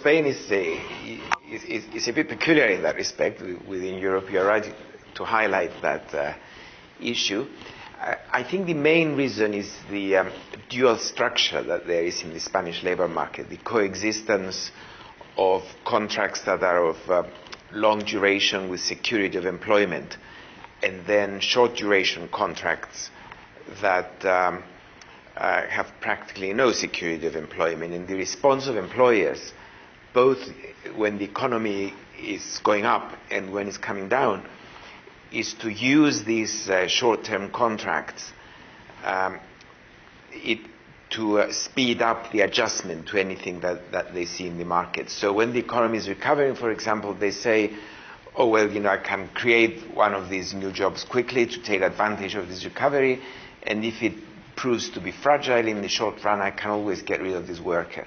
Spain is a bit peculiar in that respect. Within Europe, you are right to highlight that issue. I think the main reason is the dual structure that there is in the Spanish labor market, the coexistence of contracts that are of long duration with security of employment, and then short duration contracts that have practically no security of employment. And the response of employers, both when the economy is going up and when it's coming down, is to use these short-term contracts to speed up the adjustment to anything that they see in the market. So when the economy is recovering, for example, they say, oh, well, I can create one of these new jobs quickly to take advantage of this recovery, and if it proves to be fragile in the short run, I can always get rid of this worker.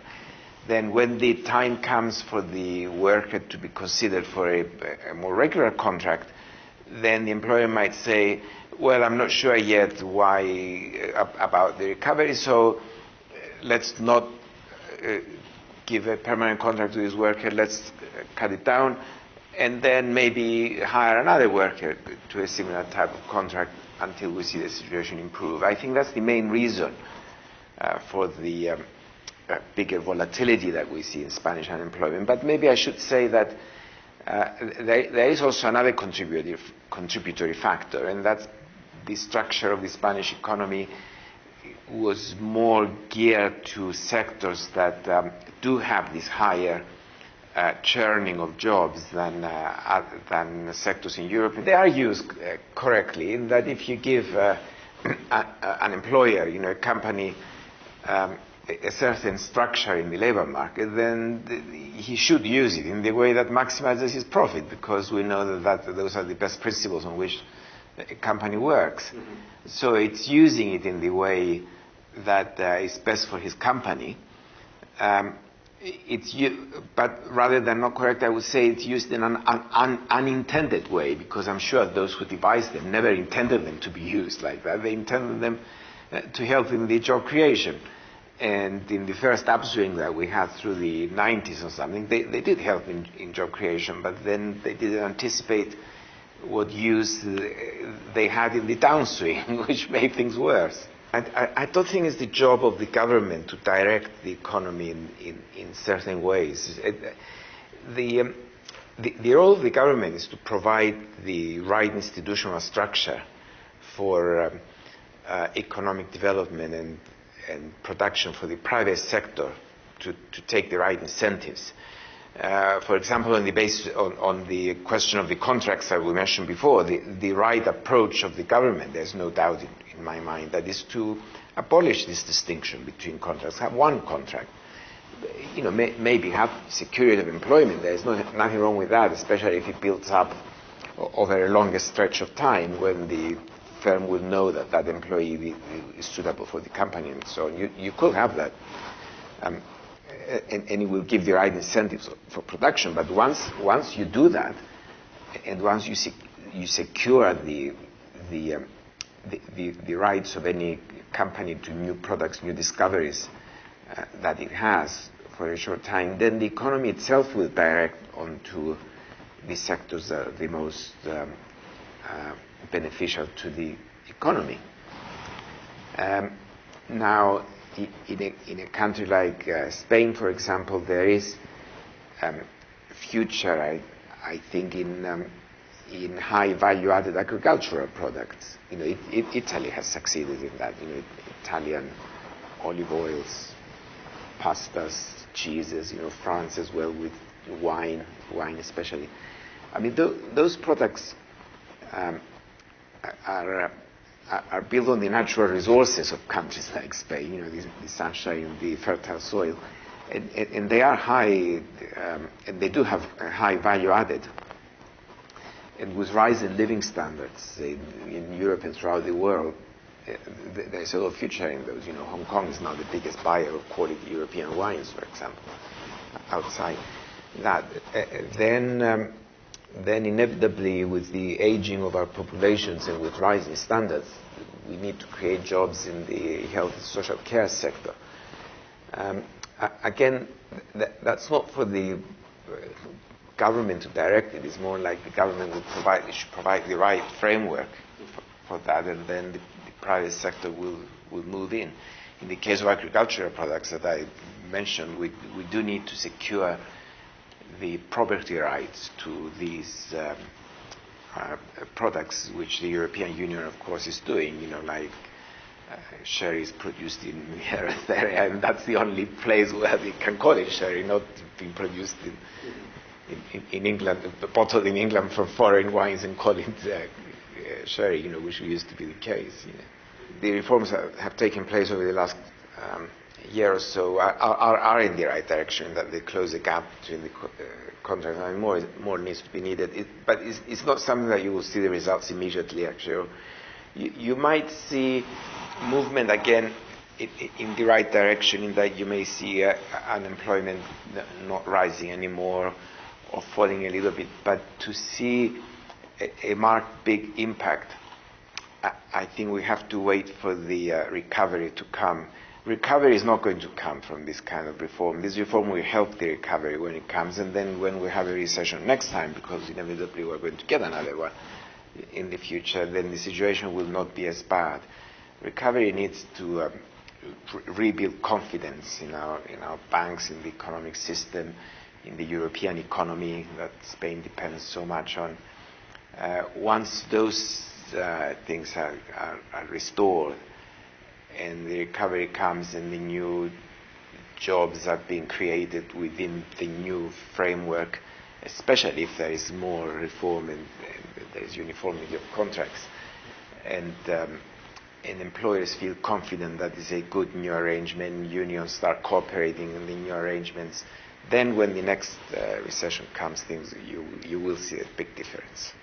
Then when the time comes for the worker to be considered for a more regular contract, then the employer might say, well, I'm not sure yet about the recovery, so let's not give a permanent contract to this worker, let's cut it down, and then maybe hire another worker to a similar type of contract until we see the situation improve. I think that's the main reason for the bigger volatility that we see in Spanish unemployment. But maybe I should say that there is also another contributory factor, and that's the structure of the Spanish economy was more geared to sectors that do have this higher churning of jobs than sectors in Europe. They are used correctly in that if you give an employer, a company, a certain structure in the labor market, then he should use it in the way that maximizes his profit, because we know that those are the best principles on which a company works. Mm-hmm. So it's using it in the way that is best for his company. But rather than not correct, I would say it's used in an unintended way, because I'm sure those who devised them never intended them to be used like that. They intended them to help in the job creation. And in the first upswing that we had through the 90s or something, they did help in job creation, but then they didn't anticipate what use they had in the downswing, which made things worse. I don't think it's the job of the government to direct the economy in certain ways. The role of the government is to provide the right institutional structure for economic development and production for the private sector to take the right incentives. For example, on the question of the contracts that we mentioned before, the right approach of the government, there's no doubt in my mind, that is to abolish this distinction between contracts. Have one contract. Maybe have security of employment. There's nothing wrong with that, especially if it builds up over a longer stretch of time when the firm will know that that employee is suitable for the company and so on. You could have that. And it will give the right incentives for production. But once you do that, and once you secure the rights of any company to new products, new discoveries that it has for a short time, then the economy itself will direct onto the sectors that are the most beneficial to the economy. Now, in a country like Spain, for example, there is future, I think, in high value-added agricultural products. Italy has succeeded in that. Italian olive oils, pastas, cheeses. France as well with wine especially. I mean, those products are built on the natural resources of countries like Spain, the sunshine, the fertile soil, and they are high, and they do have a high value added. And with rising living standards in Europe and throughout the world, there's a lot of future in those. Hong Kong is now the biggest buyer of quality European wines, for example, outside that. Then inevitably, with the aging of our populations and with rising standards, we need to create jobs in the health and social care sector. Again, that's not for the government to direct it. It's more like the government should provide the right framework for that, and then the private sector will move in. In the case of agricultural products that I mentioned, we do need to secure the property rights to these products, which the European Union, of course, is doing. Like sherry is produced in here and there, and that's the only place where they can call it sherry, not being produced in England, bottled in England from foreign wines and call it sherry, which used to be the case. The reforms that have taken place over the last year or so are in the right direction, that they close the gap between the contracts. I mean, more needs to be needed. But it's not something that you will see the results immediately, actually. You might see movement again in the right direction, in that you may see unemployment not rising anymore or falling a little bit, but to see a marked big impact, I think we have to wait for the recovery to come. Recovery is not going to come from this kind of reform. This reform will help the recovery when it comes, and then when we have a recession next time, because inevitably we're going to get another one in the future, then the situation will not be as bad. Recovery needs to rebuild confidence in our banks, in the economic system, in the European economy that Spain depends so much on. Once those things are restored and the recovery comes and the new jobs are being created within the new framework, especially if there is more reform and there is uniformity of contracts, and employers feel confident that it's a good new arrangement, unions start cooperating in the new arrangements, then when the next recession comes, you will see a big difference.